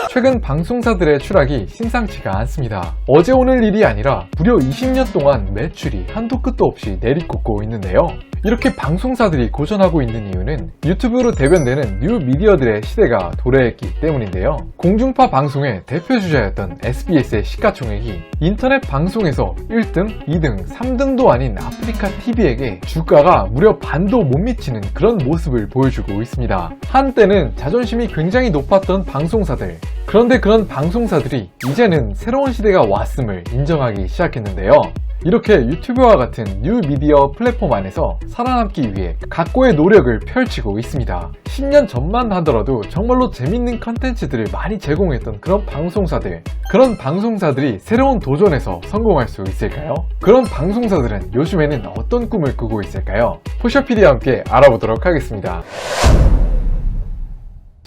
최근 방송사들의 추락이 심상치가 않습니다. 어제 오늘 일이 아니라 무려 20년 동안 매출이 한도 끝도 없이 내리꽂고 있는데요. 이렇게 방송사들이 고전하고 있는 이유는 유튜브로 대변되는 뉴 미디어들의 시대가 도래했기 때문인데요. 공중파 방송의 대표주자였던 SBS의 시가총액이 인터넷 방송에서 1등, 2등, 3등도 아닌 아프리카 TV에게 주가가 무려 반도 못 미치는 그런 모습을 보여주고 있습니다. 한때는 자존심이 굉장히 높았던 방송사들, 그런데 그런 방송사들이 이제는 새로운 시대가 왔음을 인정하기 시작했는데요. 이렇게 유튜브와 같은 뉴 미디어 플랫폼 안에서 살아남기 위해 각고의 노력을 펼치고 있습니다. 10년 전만 하더라도 정말로 재밌는 컨텐츠들을 많이 제공했던 그런 방송사들이 새로운 도전에서 성공할 수 있을까요? 그런 방송사들은 요즘에는 어떤 꿈을 꾸고 있을까요? 포셔PD와 함께 알아보도록 하겠습니다.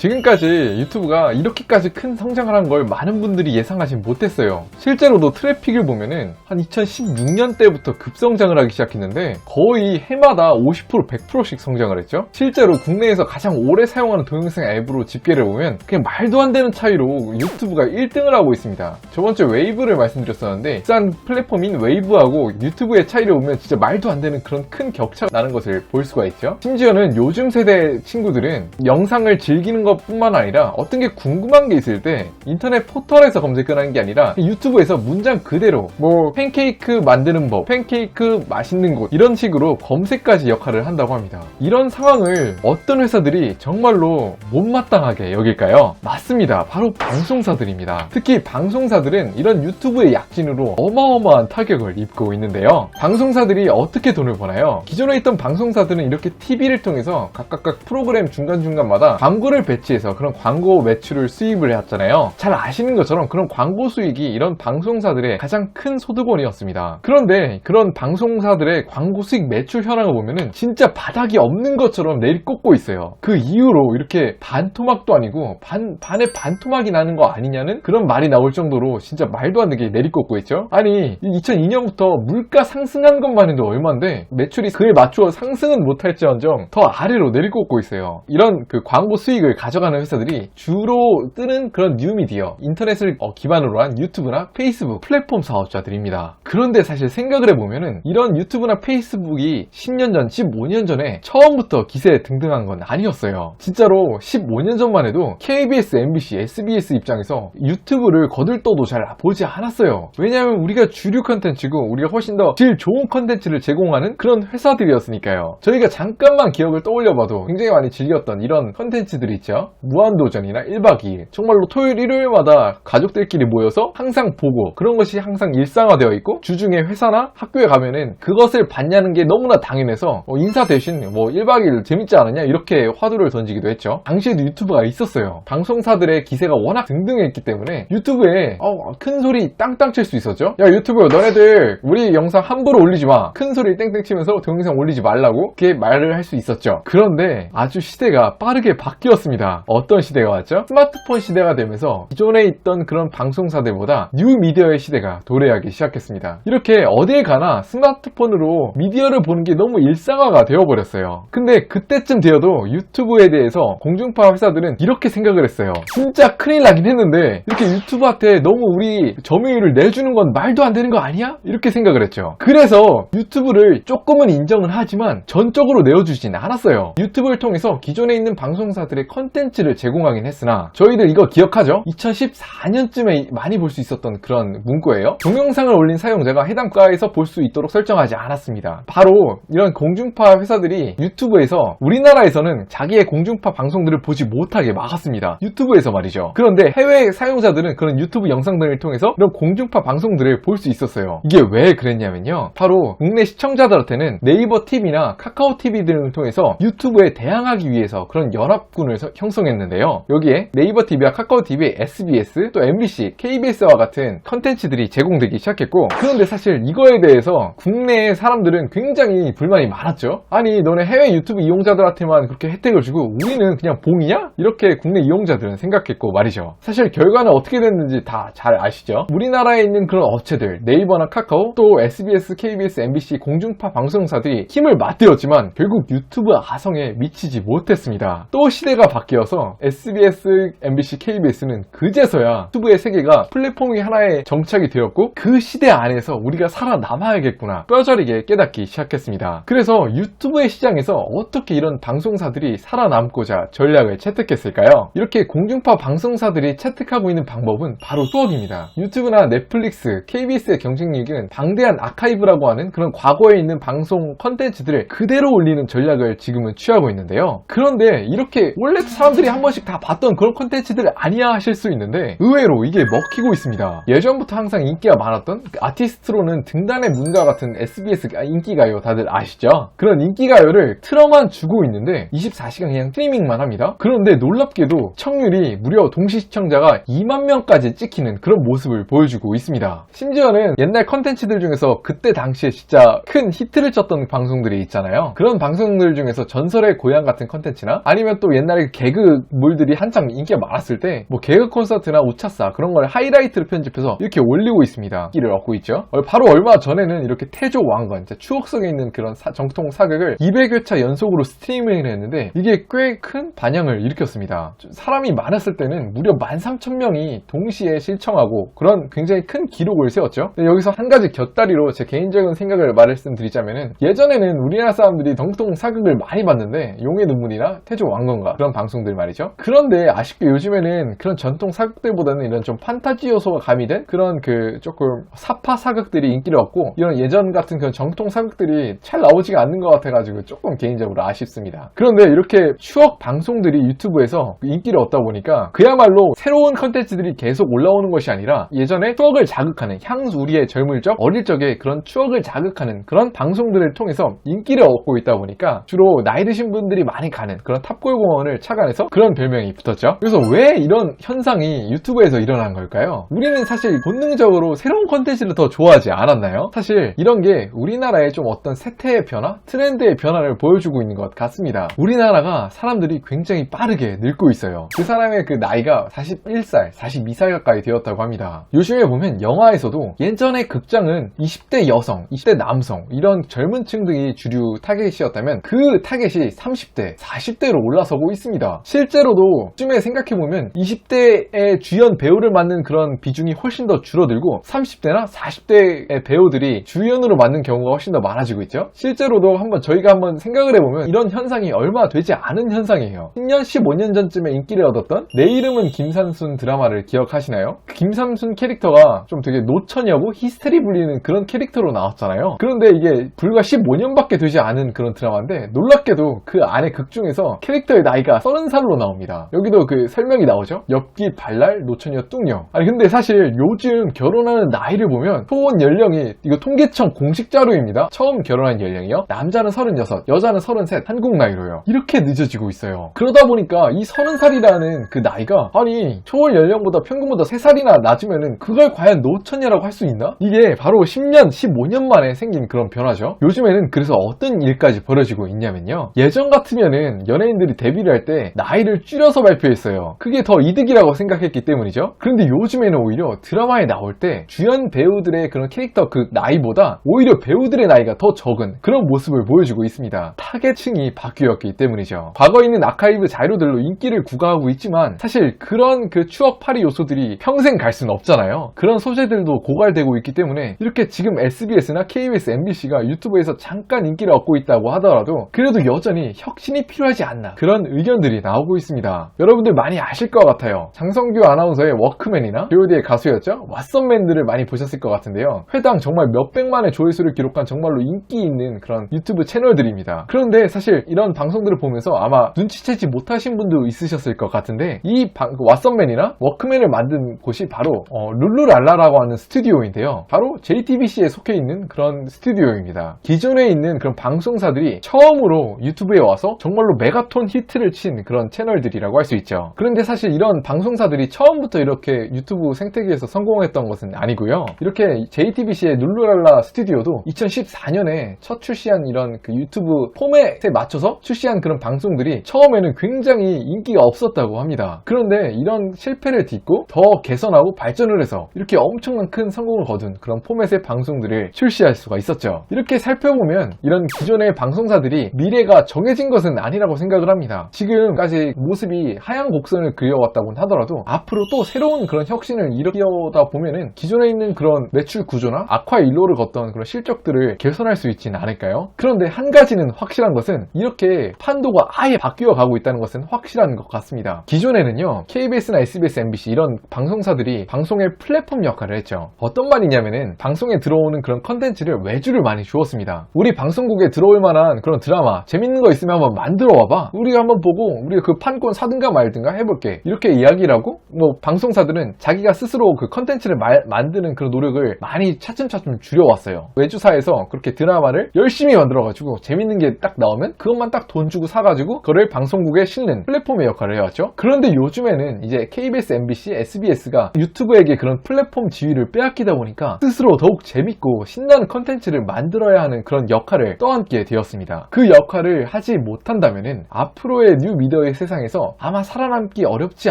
지금까지 유튜브가 이렇게까지 큰 성장을 한 걸 많은 분들이 예상하지 못했어요. 실제로도 트래픽을 보면은 한 2016년 때부터 급성장을 하기 시작했는데 거의 해마다 50%, 100%씩 성장을 했죠. 실제로 국내에서 가장 오래 사용하는 동영상 앱으로 집계를 보면 그냥 말도 안 되는 차이로 유튜브가 1등을 하고 있습니다. 저번주에 웨이브를 말씀드렸었는데 비싼 플랫폼인 웨이브하고 유튜브의 차이를 보면 진짜 말도 안 되는 그런 큰 격차가 나는 것을 볼 수가 있죠. 심지어는 요즘 세대 친구들은 영상을 즐기는 뿐만 아니라 어떤 게 궁금한 게 있을 때 인터넷 포털에서 검색을 하는 게 아니라 유튜브에서 문장 그대로 뭐 팬케이크 만드는 법, 팬케이크 맛있는 곳 이런 식으로 검색까지 역할을 한다고 합니다. 이런 상황을 어떤 회사들이 정말로 못마땅하게 여길까요? 맞습니다. 바로 방송사들입니다. 특히 방송사들은 이런 유튜브의 약진으로 어마어마한 타격을 입고 있는데요. 방송사들이 어떻게 돈을 버나요? 기존에 있던 방송사들은 이렇게 TV를 통해서 각각 프로그램 중간중간마다 광고를 배치해서 그런 광고 매출을 수입을 해왔잖아요. 잘 아시는 것처럼 그런 광고 수익이 이런 방송사들의 가장 큰 소득원이었습니다. 그런데 그런 방송사들의 광고 수익 매출 현황을 보면은 진짜 바닥이 없는 것처럼 내리꽂고 있어요. 그 이후로 이렇게 반토막도 아니고 반에 반토막이 나는 거 아니냐는 그런 말이 나올 정도로 진짜 말도 안 되게 내리꽂고 있죠. 아니 2002년부터 물가 상승한 것만 해도 얼만데 매출이 그에 맞추어 상승은 못할지언정 더 아래로 내리꽂고 있어요. 이런 그 광고 수익을 가져가는 회사들이 주로 뜨는 그런 뉴미디어, 인터넷을 기반으로 한 유튜브나 페이스북 플랫폼 사업자들입니다. 그런데 사실 생각을 해보면은 이런 유튜브나 페이스북이 10년 전, 15년 전에 처음부터 기세에 등등한 건 아니었어요. 진짜로 15년 전만 해도 KBS, MBC, SBS 입장에서 유튜브를 거들떠도 잘 보지 않았어요. 왜냐하면 우리가 주류 컨텐츠고 우리가 훨씬 더 질 좋은 컨텐츠를 제공하는 그런 회사들이었으니까요. 저희가 잠깐만 기억을 떠올려봐도 굉장히 많이 즐겼던 이런 컨텐츠들이 있죠. 무한도전이나 1박 2일 정말로 토요일 일요일마다 가족들끼리 모여서 항상 보고 그런 것이 항상 일상화되어 있고 주중에 회사나 학교에 가면은 그것을 봤냐는 게 너무나 당연해서 인사 대신 1박 2일 재밌지 않았냐 이렇게 화두를 던지기도 했죠. 당시에도 유튜브가 있었어요. 방송사들의 기세가 워낙 등등했기 때문에 유튜브에 큰 소리 땅땅 칠 수 있었죠. 야 유튜브 너네들 우리 영상 함부로 올리지 마, 큰 소리 땡땡 치면서 동영상 올리지 말라고 그렇게 말을 할 수 있었죠. 그런데 아주 시대가 빠르게 바뀌었습니다. 어떤 시대가 왔죠? 스마트폰 시대가 되면서 기존에 있던 그런 방송사들보다 뉴 미디어의 시대가 도래하기 시작했습니다. 이렇게 어딜 가나 스마트폰으로 미디어를 보는 게 너무 일상화가 되어버렸어요. 근데 그때쯤 되어도 유튜브에 대해서 공중파 회사들은 이렇게 생각을 했어요. 진짜 큰일 나긴 했는데 이렇게 유튜브한테 너무 우리 점유율을 내주는 건 말도 안 되는 거 아니야? 이렇게 생각을 했죠. 그래서 유튜브를 조금은 인정은 하지만 전적으로 내어주진 않았어요. 유튜브를 통해서 기존에 있는 방송사들의 컨텐츠를 제공하긴 했으나 저희들 이거 기억하죠? 2014년쯤에 많이 볼 수 있었던 그런 문구예요. 동영상을 올린 사용자가 해당 과에서 볼 수 있도록 설정하지 않았습니다. 바로 이런 공중파 회사들이 유튜브에서 우리나라에서는 자기의 공중파 방송들을 보지 못하게 막았습니다. 유튜브에서 말이죠. 그런데 해외 사용자들은 그런 유튜브 영상들을 통해서 이런 공중파 방송들을 볼 수 있었어요. 이게 왜 그랬냐면요. 바로 국내 시청자들한테는 네이버 TV나 카카오 TV 등을 통해서 유튜브에 대항하기 위해서 그런 연합군을 형성했는데요. 여기에 네이버 TV와 카카오 TV, SBS, 또 MBC, KBS와 같은 컨텐츠들이 제공되기 시작했고, 그런데 사실 이거에 대해서 국내 사람들은 굉장히 불만이 많았죠. 아니 너네 해외 유튜브 이용자들한테만 그렇게 혜택을 주고 우리는 그냥 봉이냐? 이렇게 국내 이용자들은 생각했고 말이죠. 사실 결과는 어떻게 됐는지 다 잘 아시죠? 우리나라에 있는 그런 업체들, 네이버나 카카오, 또 SBS, KBS, MBC 공중파 방송사들이 힘을 맞대었지만 결국 유튜브 아성에 미치지 못했습니다. 또 시대가 바뀌었습니다. 바뀌어서 SBS, MBC, KBS는 그제서야 유튜브의 세계가 플랫폼이 하나에 정착이 되었고 그 시대 안에서 우리가 살아남아야겠구나 뼈저리게 깨닫기 시작했습니다. 그래서 유튜브의 시장에서 어떻게 이런 방송사들이 살아남고자 전략을 채택했을까요? 이렇게 공중파 방송사들이 채택하고 있는 방법은 바로 추억입니다. 유튜브나 넷플릭스, KBS의 경쟁력은 방대한 아카이브라고 하는 그런 과거에 있는 방송 컨텐츠들을 그대로 올리는 전략을 지금은 취하고 있는데요. 그런데 이렇게 원래 사람들이 한 번씩 다 봤던 그런 컨텐츠들 아니야 하실 수 있는데 의외로 이게 먹히고 있습니다. 예전부터 항상 인기가 많았던 아티스트로는 등단의 문과 같은 SBS 인기가요 다들 아시죠? 그런 인기가요를 틀어만 주고 있는데 24시간 그냥 스트리밍만 합니다. 그런데 놀랍게도 시청률이 무려 동시 시청자가 2만 명까지 찍히는 그런 모습을 보여주고 있습니다. 심지어는 옛날 컨텐츠들 중에서 그때 당시에 진짜 큰 히트를 쳤던 방송들이 있잖아요. 그런 방송들 중에서 전설의 고향 같은 컨텐츠나 아니면 또 옛날에 개그물들이 한창 인기가 많았을 때 뭐 개그 콘서트나 우차싸 그런 걸 하이라이트를 편집해서 이렇게 올리고 있습니다. 인기를 얻고 있죠. 바로 얼마 전에는 이렇게 태조 왕건 진짜 추억 속에 있는 그런 정통 사극을 200회차 연속으로 스트리밍을 했는데 이게 꽤 큰 반향을 일으켰습니다. 사람이 많았을 때는 무려 13,000명이 동시에 시청하고 그런 굉장히 큰 기록을 세웠죠. 여기서 한 가지 곁다리로 제 개인적인 생각을 말씀드리자면은 예전에는 우리나라 사람들이 정통 사극을 많이 봤는데 용의 눈물이나 태조 왕건가 그런 방송들 말이죠. 그런데 아쉽게 요즘에는 그런 전통 사극들보다는 이런 좀 판타지 요소가 가미된 그런 조금 사파 사극들이 인기를 얻고 이런 예전 같은 그런 정통 사극들이 잘 나오지가 않는 것 같아가지고 조금 개인적으로 아쉽습니다. 그런데 이렇게 추억 방송들이 유튜브에서 인기를 얻다 보니까 그야말로 새로운 컨텐츠들이 계속 올라오는 것이 아니라 예전에 추억을 자극하는 우리의 젊을 적 어릴 적에 그런 추억을 자극하는 그런 방송들을 통해서 인기를 얻고 있다 보니까 주로 나이 드신 분들이 많이 가는 그런 탑골공원을 착안해서 그런 별명이 붙었죠. 그래서 왜 이런 현상이 유튜브에서 일어난 걸까요? 우리는 사실 본능적으로 새로운 컨텐츠를 더 좋아하지 않았나요? 사실 이런 게 우리나라의 좀 어떤 세태의 변화, 트렌드의 변화를 보여주고 있는 것 같습니다. 우리나라가 사람들이 굉장히 빠르게 늙고 있어요. 그 사람의 그 나이가 41살, 42살 가까이 되었다고 합니다. 요즘에 보면 영화에서도 예전에 극장은 20대 여성, 20대 남성 이런 젊은 층들이 주류 타겟이었다면 그 타겟이 30대, 40대로 올라서고 있습니다. 실제로도 요즘에 생각해보면 20대의 주연 배우를 맡는 그런 비중이 훨씬 더 줄어들고 30대나 40대의 배우들이 주연으로 맡는 경우가 훨씬 더 많아지고 있죠. 실제로도 저희가 한번 생각을 해보면 이런 현상이 얼마 되지 않은 현상이에요. 10년, 15년 전쯤에 인기를 얻었던 내 이름은 김삼순 드라마를 기억하시나요? 그 김삼순 캐릭터가 좀 되게 노처녀고 히스테리 불리는 그런 캐릭터로 나왔잖아요. 그런데 이게 불과 15년밖에 되지 않은 그런 드라마인데 놀랍게도 그 안에 극 중에서 캐릭터의 나이가 30살로 나옵니다. 여기도 그 설명이 나오죠. 엽기 발랄 노처녀 뚱녀. 아니 근데 사실 요즘 결혼하는 나이를 보면 초혼 연령이 이거 통계청 공식 자료입니다. 처음 결혼한 연령이요. 남자는 36, 여자는 33 한국 나이로요. 이렇게 늦어지고 있어요. 그러다 보니까 이 30살이라는 그 나이가 아니 초혼 연령보다 평균보다 3살이나 낮으면은 그걸 과연 노처녀라고 할 수 있나? 이게 바로 10년, 15년 만에 생긴 그런 변화죠. 요즘에는 그래서 어떤 일까지 벌어지고 있냐면요. 예전 같으면은 연예인들이 데뷔를 할 때 나이를 줄여서 발표했어요. 그게 더 이득이라고 생각했기 때문이죠. 그런데 요즘에는 오히려 드라마에 나올 때 주연 배우들의 그런 캐릭터 그 나이보다 오히려 배우들의 나이가 더 적은 그런 모습을 보여주고 있습니다. 타겟층이 바뀌었기 때문이죠. 과거에 있는 아카이브 자료들로 인기를 구가하고 있지만 사실 그런 그 추억팔이 요소들이 평생 갈 수는 없잖아요. 그런 소재들도 고갈되고 있기 때문에 이렇게 지금 SBS나 KBS, MBC가 유튜브에서 잠깐 인기를 얻고 있다고 하더라도 그래도 여전히 혁신이 필요하지 않나 그런 의견들이 나오고 있습니다. 여러분들 많이 아실 것 같아요. 장성규 아나운서의 워크맨이나 G.O.D의 가수였죠? 왓썸맨들을 많이 보셨을 것 같은데요. 회당 정말 몇백만의 조회수를 기록한 정말로 인기 있는 그런 유튜브 채널들입니다. 그런데 사실 이런 방송들을 보면서 아마 눈치채지 못하신 분도 있으셨을 것 같은데 이 왓썸맨이나 워크맨을 만든 곳이 바로 룰루랄라라고 하는 스튜디오인데요. 바로 JTBC에 속해 있는 그런 스튜디오입니다. 기존에 있는 그런 방송사들이 처음으로 유튜브에 와서 정말로 메가톤 히트를 친 그런 채널들이라고 할 수 있죠. 그런데 사실 이런 방송사들이 처음부터 이렇게 유튜브 생태계에서 성공했던 것은 아니고요. 이렇게 JTBC의 룰루랄라 스튜디오도 2014년에 첫 출시한 이런 그 유튜브 포맷에 맞춰서 출시한 그런 방송들이 처음에는 굉장히 인기가 없었다고 합니다. 그런데 이런 실패를 딛고 더 개선하고 발전을 해서 이렇게 엄청난 큰 성공을 거둔 그런 포맷의 방송들을 출시할 수가 있었죠. 이렇게 살펴보면 이런 기존의 방송사들이 미래가 정해진 것은 아니라고 생각을 합니다. 지금 지금까지 모습이 하향 곡선을 그려왔다고 하더라도 앞으로 또 새로운 그런 혁신을 일으키다 보면은 기존에 있는 그런 매출 구조나 악화 일로를 걷던 그런 실적들을 개선할 수 있지는 않을까요? 그런데 한 가지는 확실한 것은 이렇게 판도가 아예 바뀌어 가고 있다는 것은 확실한 것 같습니다. 기존에는요, KBS나 SBS, MBC 이런 방송사들이 방송의 플랫폼 역할을 했죠. 어떤 말이냐면은 방송에 들어오는 그런 컨텐츠를 외주를 많이 주었습니다. 우리 방송국에 들어올 만한 그런 드라마 재밌는 거 있으면 한번 만들어 와봐. 우리가 한번 보고 우리가 그 판권 사든가 말든가 해볼게. 이렇게 이야기를 하고 뭐 방송사들은 자기가 스스로 그 컨텐츠를 만드는 그런 노력을 많이 차츰차츰 줄여왔어요. 외주사에서 그렇게 드라마를 열심히 만들어가지고 재밌는 게 딱 나오면 그것만 딱 돈 주고 사가지고 그걸 방송국에 실는 플랫폼의 역할을 해왔죠. 그런데 요즘에는 이제 KBS, MBC, SBS가 유튜브에게 그런 플랫폼 지위를 빼앗기다 보니까 스스로 더욱 재밌고 신나는 컨텐츠를 만들어야 하는 그런 역할을 떠안게 되었습니다. 그 역할을 하지 못한다면은 앞으로의 뉴미디어의 세상에서 아마 살아남기 어렵지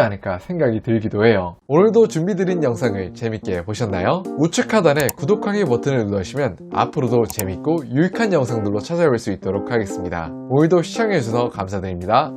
않을까 생각이 들기도 해요. 오늘도 준비드린 영상을 재밌게 보셨나요? 우측 하단에 구독하기 버튼을 누르시면 앞으로도 재밌고 유익한 영상들로 찾아올 수 있도록 하겠습니다. 오늘도 시청해주셔서 감사드립니다.